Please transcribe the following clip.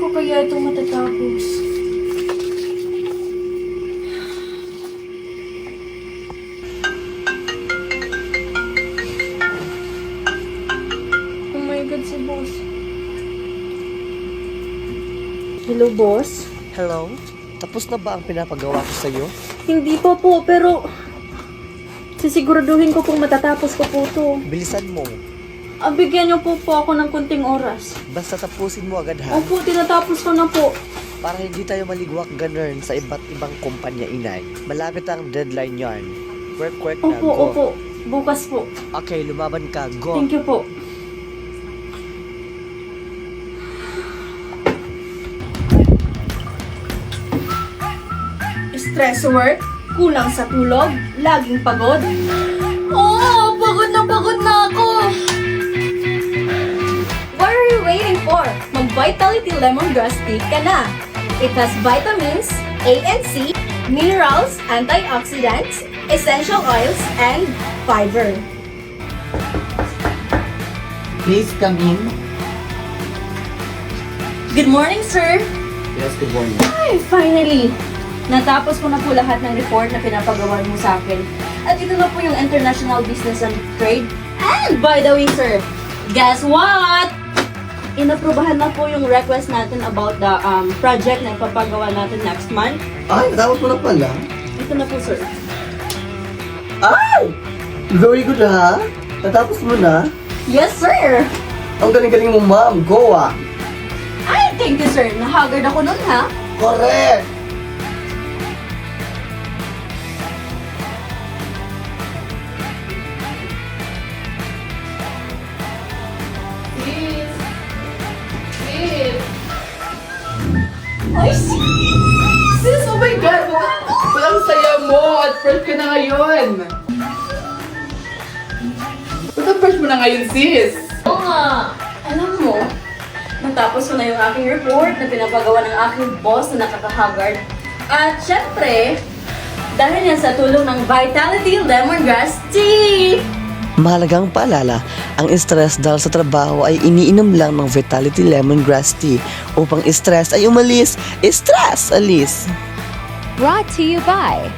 ko kaya ito matatapos? Oh my God, si boss. Hello, boss? Hello? Tapos na ba ang pinapagawa ko sa'yo? Hindi pa po, pero sisiguraduhin ko pong matatapos ko po ito. Bilisan mo. Bigyan niyo po ako ng kunting oras. Basta tapusin mo agad ha. Opo, tinatapos ko na po. Para hindi tayo maligwak ganun sa iba't ibang kumpanya, inay. Malapit ang deadline yarn. Work na, Opo, go. opo. Bukas po. Okay, lumaban ka, go. Thank you po. Stress sa work, kulang sa tulog, laging pagod. Oo, pagod na ako. What are you waiting for? Mag-Vitality Lemongrass Tea ka na. It has vitamins A and C, minerals, antioxidants, essential oils, and fiber. Please come in. Good morning, sir. Yes, good morning. Ay, finally! Natapos ko na po lahat ng report na pinapagawa mo sa akin. At ito na po yung International Business and Trade. And by the way, sir, guess what? Inaprubahan na po yung request natin about the project na ipapagawa natin next month. Ay, natapos mo na pala. Ito na po, sir. Ay! Very good ha? Natapos mo na? Yes, sir! Ang galing-galing mo, ma'am. Go ah! Ay, thank you, sir. Nahagard ako nun, ha? Correct! Ay, sis! Sis, oh my God! Walang saya mo! At first ka na ngayon! Basta first mo na ngayon, sis! Oo nga. Alam mo, natapos ko na yung aking report na pinapagawa ng aking boss na nakakahagard. At syempre, dahil yan sa tulong ng Vitality Lemongrass Tea! Mahalagang paalala, ang stress dahil sa trabaho ay iniinom lang ng Vitality Lemongrass Tea. Upang stress ay umalis, stress alis! Brought to you by